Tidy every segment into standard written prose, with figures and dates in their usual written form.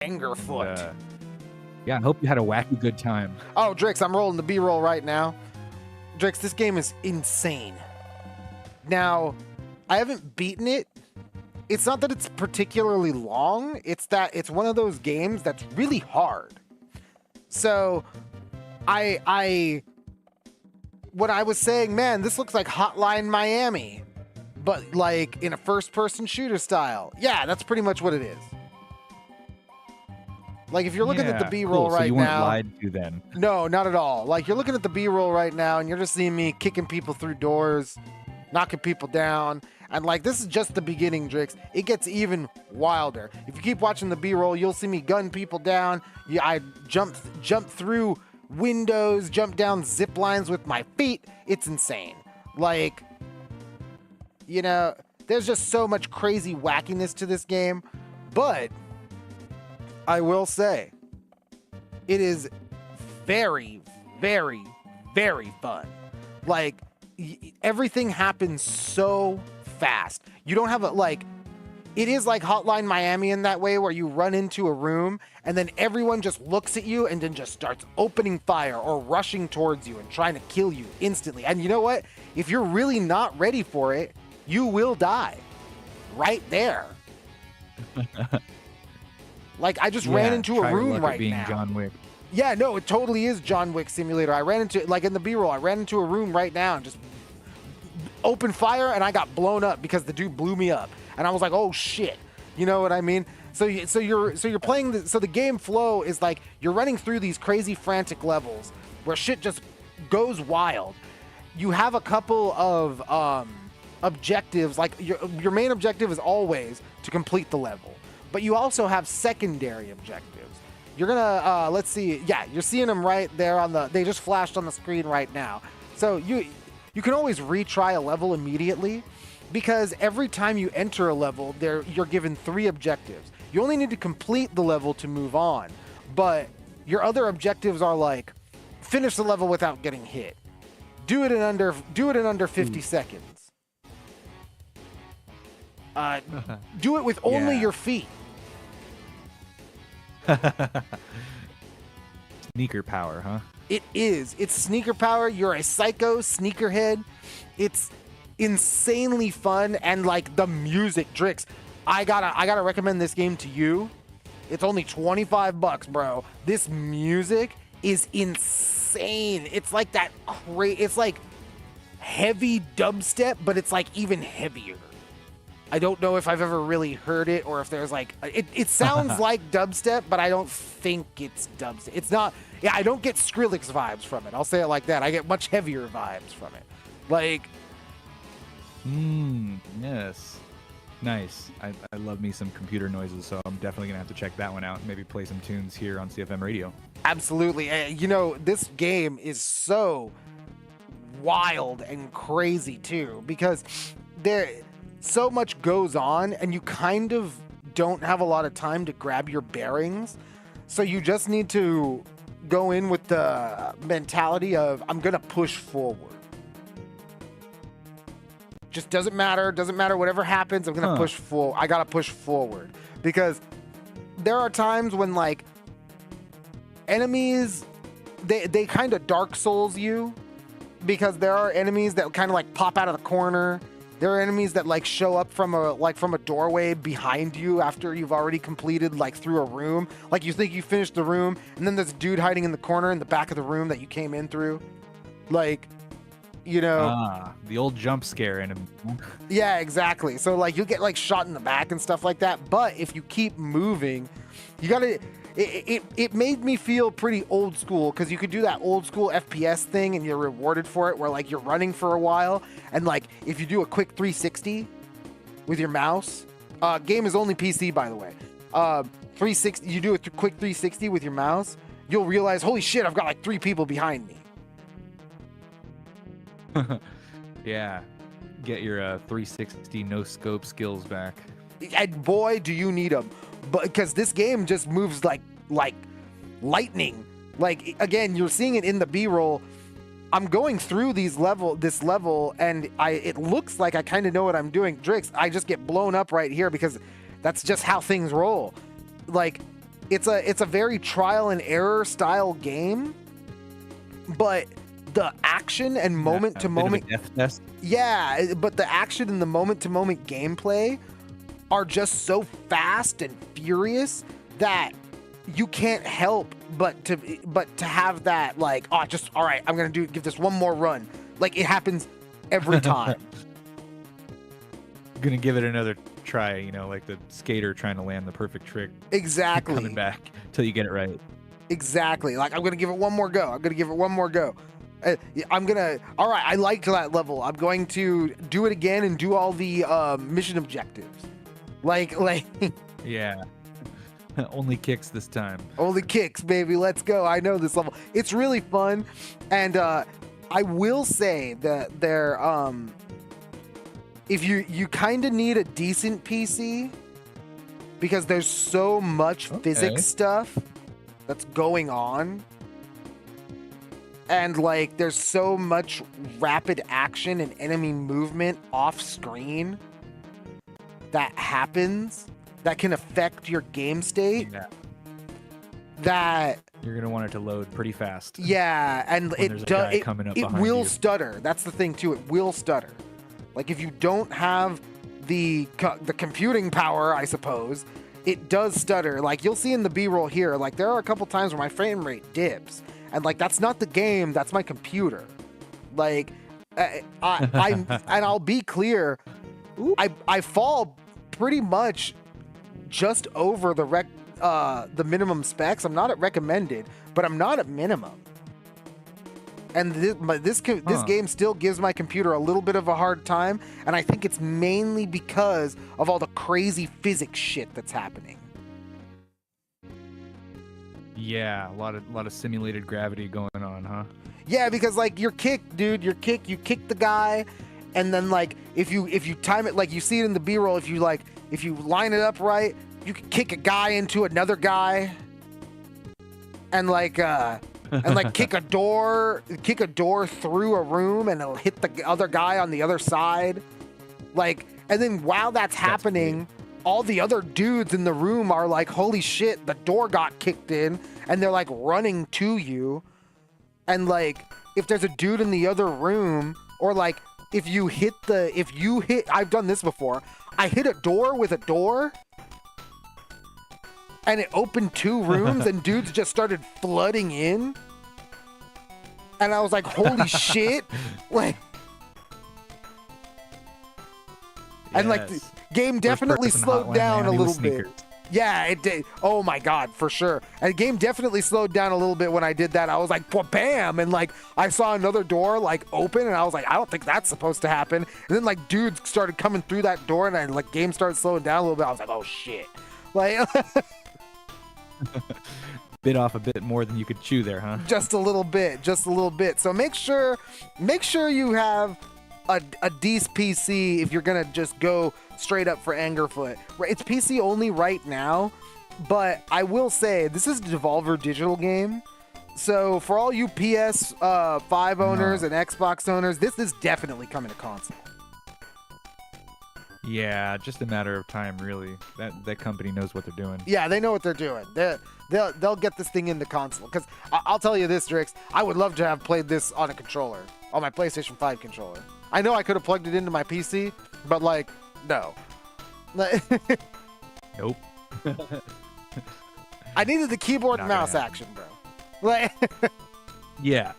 Angerfoot. Yeah, I hope you had a wacky good time. Oh, Drix, I'm rolling the B-roll right now. Drix, this game is insane. Now, I haven't beaten it. It's not that it's particularly long. It's that it's one of those games that's really hard. So, when I was saying, man, this looks like Hotline Miami, but like in a first-person shooter style. Yeah, that's pretty much what it is. Like, if you're looking at the B-roll cool. right so you weren't now... lied to then. No, not at all. Like, you're looking at the B-roll right now, and you're just seeing me kicking people through doors, knocking people down. And, like, this is just the beginning, Drix. It gets even wilder. If you keep watching the B-roll, you'll see me gun people down. Yeah, I jump through windows, jump down zip lines with my feet. It's insane. Like, you know, there's just so much crazy wackiness to this game. But... I will say, it is very, very, very fun. Like, everything happens so fast. You don't have it is like Hotline Miami in that way where you run into a room and then everyone just looks at you and then just starts opening fire or rushing towards you and trying to kill you instantly. And you know what? If you're really not ready for it, you will die right there. Like, I just ran into a room right now. John Wick. Yeah, no, it totally is John Wick Simulator. I ran into, like in the B-roll, I ran into a room right now and just opened fire and I got blown up because the dude blew me up. And I was like, oh shit. You know what I mean? So you're playing, so the game flow is like, you're running through these crazy frantic levels where shit just goes wild. You have a couple of objectives, like your main objective is always to complete the level. But you also have secondary objectives. You're gonna, let's see, yeah, you're seeing them right there on they just flashed on the screen right now. So you can always retry a level immediately because every time you enter a level, you're given 3 objectives. You only need to complete the level to move on, but your other objectives are like, finish the level without getting hit. Do it in under 50 seconds. Do it with only your feet. Sneaker power, huh? It is. It's sneaker power. You're a psycho sneakerhead. It's insanely fun, and like the music, Drix. I gotta recommend this game to you. It's only $25, bro. This music is insane. It's like that it's like heavy dubstep, but it's like even heavier. I don't know if I've ever really heard it or if there's like, it sounds like dubstep, but I don't think it's dubstep. It's not, yeah, I don't get Skrillex vibes from it. I'll say it like that. I get much heavier vibes from it. Like. Yes. Nice. I love me some computer noises, so I'm definitely going to have to check that one out and maybe play some tunes here on CFM radio. Absolutely. You know, this game is so wild and crazy too, because so much goes on and you kind of don't have a lot of time to grab your bearings. So you just need to go in with the mentality of, I'm going to push forward. Just doesn't matter whatever happens, I'm going to push forward. I got to push forward because there are times when like enemies, they kind of Dark Souls you because there are enemies that kind of like pop out of the corner. There are enemies that like show up from a doorway behind you after you've already completed like through a room. Like you think you finished the room and then there's a dude hiding in the corner in the back of the room that you came in through. Like, you know. The old jump scare enemy. Yeah, exactly. So like you'll get like shot in the back and stuff like that. But if you keep moving, you gotta, it made me feel pretty old school because you could do that old school FPS thing and you're rewarded for it where like you're running for a while and like if you do a quick 360 with your mouse, game is only PC by the way, 360, you do a quick 360 with your mouse, you'll realize, holy shit, I've got like 3 people behind me. Yeah, get your 360 no scope skills back. And boy, do you need them. But because this game just moves like lightning. Like again, you're seeing it in the B-roll. I'm going through this level, and it looks like I kind of know what I'm doing. Drix, I just get blown up right here because that's just how things roll. Like it's a very trial and error style game, but the action and moment to moment death test. Yeah, but the action and the moment to moment gameplay are just so fast and furious that you can't help but to have that, like, oh, just all right, I'm gonna give this one more run. Like, it happens every time. Gonna give it another try, you know, like the skater trying to land the perfect trick. Exactly. Coming back till you get it right. Exactly. Like, I'm gonna give it one more go. I'm gonna give it one more go. All right, I liked that level. I'm going to do it again and do all the mission objectives. Like. Yeah. Only kicks this time. Only kicks, baby. Let's go. I know this level. It's really fun. And I will say that there, if you kind of need a decent PC, because there's so much physics stuff that's going on. And, like, there's so much rapid action and enemy movement off screen that happens that can affect your game state. Yeah. That you're gonna want it to load pretty fast. Yeah, and it does. It will stutter. That's the thing too. It will stutter. Like, if you don't have the computing power, I suppose, it does stutter. Like, you'll see in the B-roll here. Like, there are a couple times where my frame rate dips. And, like, that's not the game, that's my computer. Like, and I'll be clear, I fall pretty much just over the minimum specs. I'm not at recommended, but I'm not at minimum. And this game still gives my computer a little bit of a hard time, and I think it's mainly because of all the crazy physics shit that's happening. Yeah, a lot of simulated gravity going on, huh? Yeah, because, like, your kick, dude, you kick the guy, and then, like, if you time it, like, you see it in the B-roll, if you line it up right, you can kick a guy into another guy, and kick a door through a room, and it'll hit the other guy on the other side, like, and then while that's happening, all the other dudes in the room are like, holy shit, the door got kicked in, and they're, like, running to you. And, like, if there's a dude in the other room, or, like, if you hit I've done this before, I hit a door with a door, and it opened 2 rooms, and dudes just started flooding in, and I was like, holy shit, like, and, like, the game definitely slowed down a little bit. Yeah, it did. Oh my God, for sure. And the game definitely slowed down a little bit when I did that. I was like, bam, and, like, I saw another door, like, open, and I was like, I don't think that's supposed to happen. And then, like, dudes started coming through that door, and then, like, game started slowing down a little bit. I was like, oh shit, like. Bit off a bit more than you could chew there, huh? Just a little bit. So make sure you have a decent PC if you're gonna just go straight up for Angerfoot. It's PC only right now, but I will say this is a Devolver Digital game. So for all you PS5 owners and Xbox owners, this is definitely coming to console. Yeah, just a matter of time, really. That company knows what they're doing. Yeah, they know what they're doing. They'll get this thing into console. Because I'll tell you this, Drix, I would love to have played this on a controller, on my PlayStation 5 controller. I know I could have plugged it into my PC, but, like, no. Nope. I needed the keyboard and mouse action, bro. Like, yeah.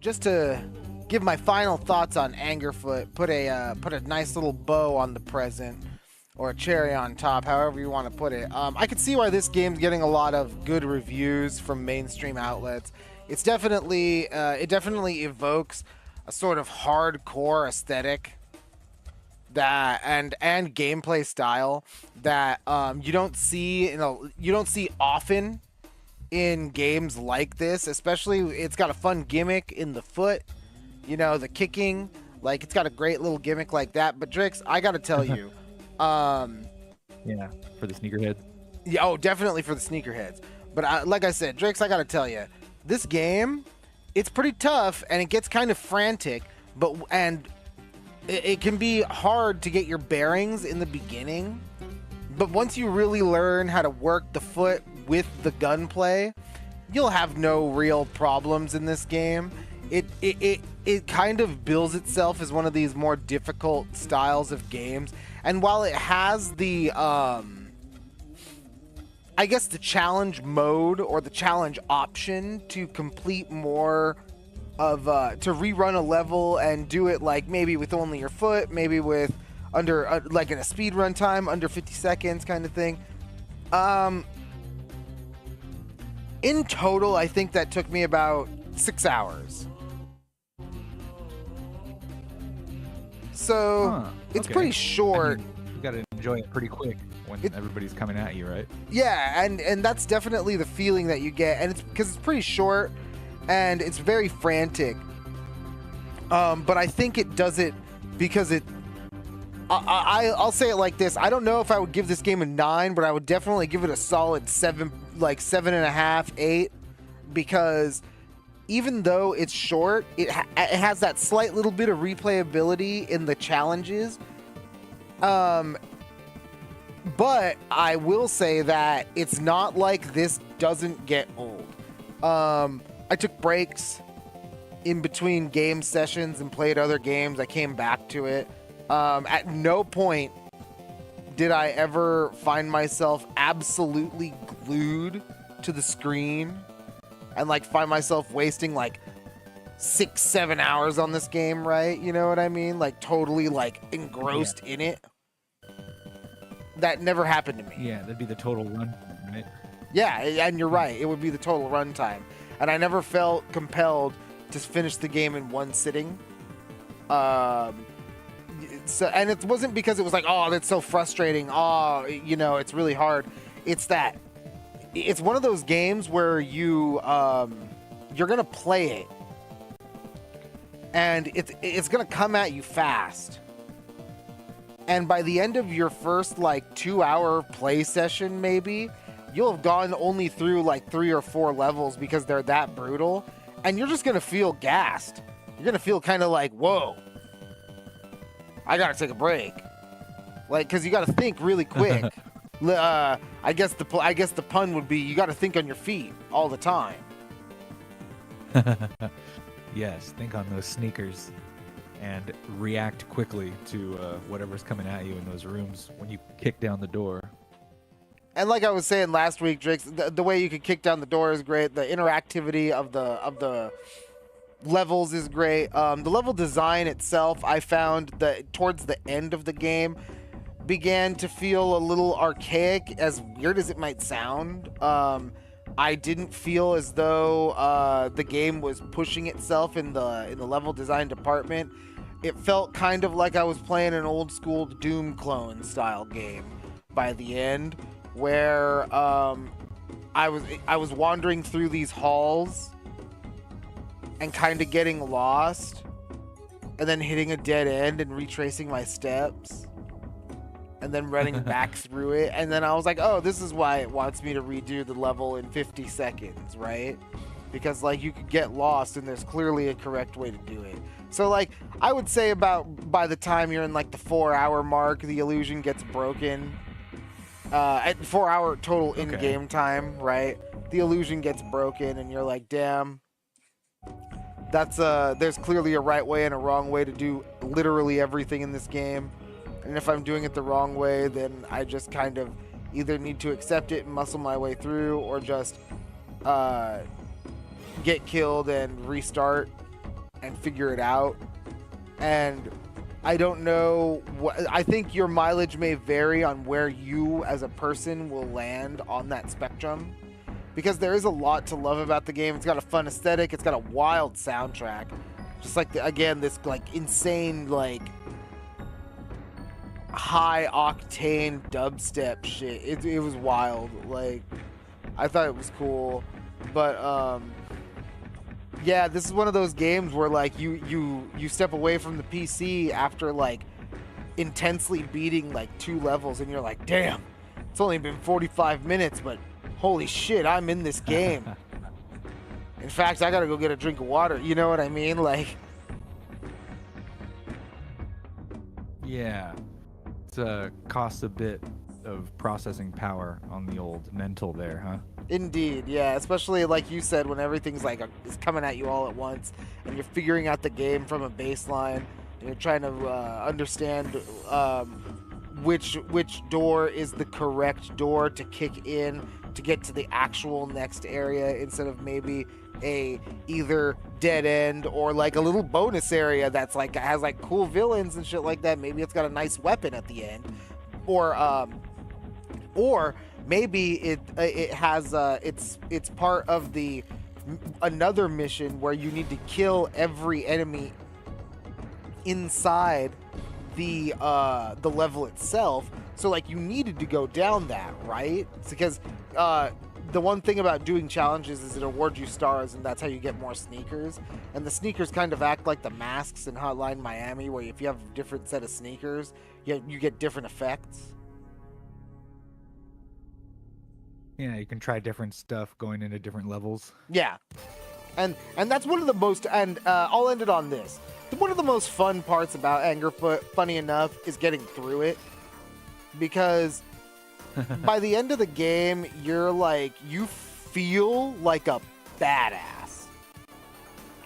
Just to give my final thoughts on Angerfoot, put a nice little bow on the present, or a cherry on top, however you want to put it. I could see why this game's getting a lot of good reviews from mainstream outlets. It's definitely it definitely evokes a sort of hardcore aesthetic that and gameplay style that you don't see often in games like this. Especially, it's got a fun gimmick in the foot, you know, the kicking. Like, it's got a great little gimmick like that. But Drix, I gotta tell you, yeah, for the sneakerheads. Yeah, oh, definitely for the sneakerheads. But like I said, Drix, I gotta tell you, this game, it's pretty tough and it gets kind of frantic, and it can be hard to get your bearings in the beginning. But once you really learn how to work the foot with the gunplay, you'll have no real problems in this game. It kind of bills itself as one of these more difficult styles of games, and while it has the I guess the challenge mode or the challenge option to complete more of to rerun a level and do it like maybe with only your foot, maybe with under like in a speed run time under 50 seconds kind of thing. In total, I think that took me about 6 hours. So it's pretty short. I mean, you gotta enjoy it pretty quick when everybody's coming at you, right? Yeah, and that's definitely the feeling that you get, and it's because it's pretty short and it's very frantic. But I think it does it because I'll say it like this. I don't know if I would give this game a 9, but I would definitely give it a solid 7, like 7.5, 8, because even though it's short, it has that slight little bit of replayability in the challenges. But I will say that it's not like this doesn't get old. I took breaks in between game sessions and played other games. I came back to it. At no point did I ever find myself absolutely glued to the screen and like find myself wasting like 6-7 hours on this game, right? You know what I mean? Like totally like engrossed in it. That never happened to me. Yeah, that'd be the total run, right? Yeah, and you're right. It would be the total runtime. And I never felt compelled to finish the game in one sitting. So, and it wasn't because it was like, oh, that's so frustrating. Oh, you know, it's really hard. It's that it's one of those games where you're gonna play it, and it's gonna come at you fast. And by the end of your first like 2-hour play session, maybe you'll have gone only through like 3 or 4 levels because they're that brutal, and you're just gonna feel gassed. You're gonna feel kind of like, whoa, I gotta take a break, like, because you gotta think really quick. I guess the pun would be you gotta think on your feet all the time. Yes, think on those sneakers and react quickly to whatever's coming at you in those rooms when you kick down the door. And like I was saying last week, Drix, the way you could kick down the door is great. The interactivity of the levels is great. The level design itself, I found that towards the end of the game began to feel a little archaic, as weird as it might sound. I didn't feel as though the game was pushing itself in the level design department. It felt kind of like I was playing an old school Doom clone style game by the end, where I was wandering through these halls and kind of getting lost, and then hitting a dead end and retracing my steps, and then running back through it. And then I was like, oh, this is why it wants me to redo the level in 50 seconds, right? Because like you could get lost and there's clearly a correct way to do it. So like I would say about by the time you're in like the 4-hour mark, the illusion gets broken. At 4-hour total in-game time, right? The illusion gets broken and you're like, damn, that's there's clearly a right way and a wrong way to do literally everything in this game. And if I'm doing it the wrong way, then I just kind of either need to accept it and muscle my way through, or just get killed and restart and figure it out. And I don't know I think your mileage may vary on where you as a person will land on that spectrum, because there is a lot to love about the game. It's got a fun aesthetic. It's got a wild soundtrack. Just like, again, this like insane, like high octane dubstep shit. It was wild. Like, I thought it was cool. But yeah, this is one of those games where like you step away from the PC after like intensely beating like 2 levels and you're like, damn, it's only been 45 minutes, but holy shit, I'm in this game. In fact, I gotta go get a drink of water. You know what I mean? Like, yeah, it's costs a bit of processing power on the old mental there, huh? Indeed, yeah. Especially like you said, when everything's like is coming at you all at once, and you're figuring out the game from a baseline, and you're trying to understand which door is the correct door to kick in to get to the actual next area, instead of maybe a either dead end or like a little bonus area that's like has like cool villains and shit like that. Maybe it's got a nice weapon at the end, or maybe it has it's part of the another mission where you need to kill every enemy inside the level itself. So like you needed to go down that, right? It's because the one thing about doing challenges is it awards you stars, and that's how you get more sneakers. And the sneakers kind of act like the masks in Hotline Miami, where if you have a different set of sneakers, you get different effects. Yeah, you can try different stuff going into different levels. Yeah, and that's one of the most, and I'll end it on this. One of the most fun parts about Angerfoot, funny enough, is getting through it, because by the end of the game, you feel like a badass.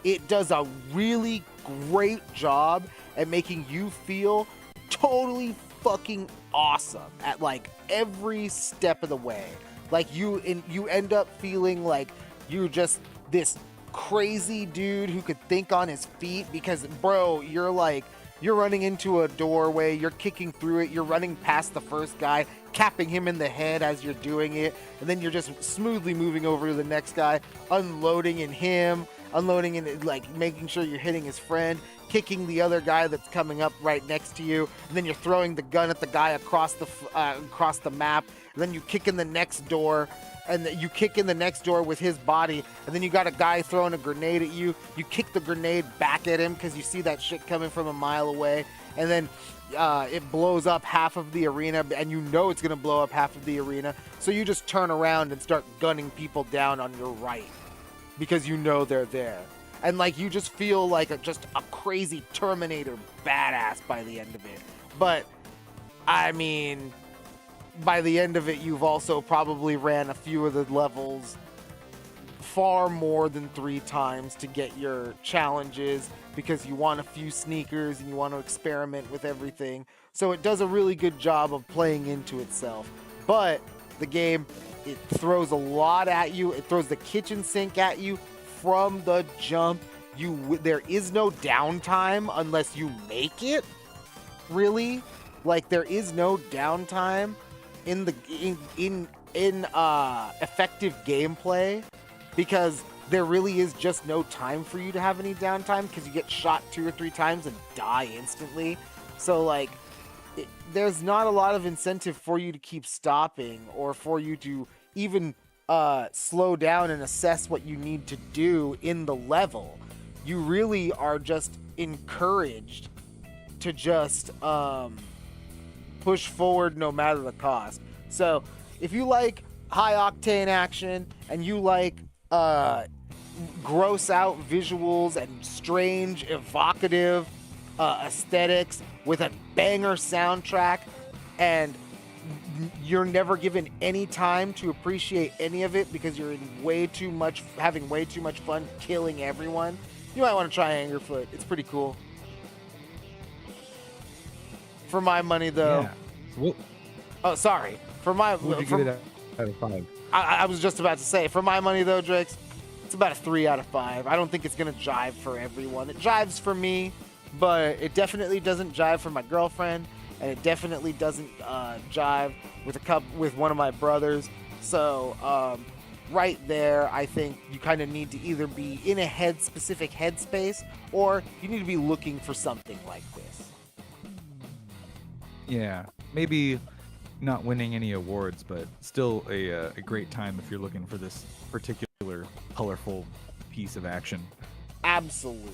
It does a really great job at making you feel totally fucking awesome at like every step of the way. Like you end up feeling like you're just this crazy dude who could think on his feet, because bro, you're running into a doorway, you're kicking through it, you're running past the first guy, capping him in the head as you're doing it, and then you're just smoothly moving over to the next guy, unloading and like making sure you're hitting his friend, kicking the other guy that's coming up right next to you, and then you're throwing the gun at the guy across the map, and then you kick in the next door, and you kick in the next door with his body, and then you got a guy throwing a grenade at you. You kick the grenade back at him because you see that shit coming from a mile away, and then it blows up half of the arena, and you know it's gonna blow up half of the arena, so you just turn around and start gunning people down on your right because you know they're there. And like you just feel like just a crazy Terminator badass by the end of it. But I mean, by the end of it, you've also probably ran a few of the levels far more than 3 times to get your challenges, because you want a few sneakers and you want to experiment with everything. So it does a really good job of playing into itself. But the game, it throws a lot at you. It throws the kitchen sink at you from the jump. There is no downtime unless you make it. Really, like there is no downtime in effective gameplay, because there really is just no time for you to have any downtime, because you get shot 2 or 3 times and die instantly. So like there's not a lot of incentive for you to keep stopping, or for you to even slow down and assess what you need to do in the level. You really are just encouraged to just push forward no matter the cost. So if you like high octane action and you like gross out visuals and strange evocative aesthetics with a banger soundtrack, and you're never given any time to appreciate any of it because you're having way too much fun killing everyone, you might want to try Angerfoot. It's pretty cool. For my money, though. Yeah. Well, oh, sorry. For my. What would you give it out of 5? I was just about to say, for my money, though, Drix, it's about a 3 out of 5. I don't think it's gonna jive for everyone. It jives for me, but it definitely doesn't jive for my girlfriend, and it definitely doesn't jive with one of my brothers. So right there, I think you kind of need to either be in a specific headspace, or you need to be looking for something like this. Yeah, maybe not winning any awards, but still a great time if you're looking for this particular colorful piece of action. Absolutely.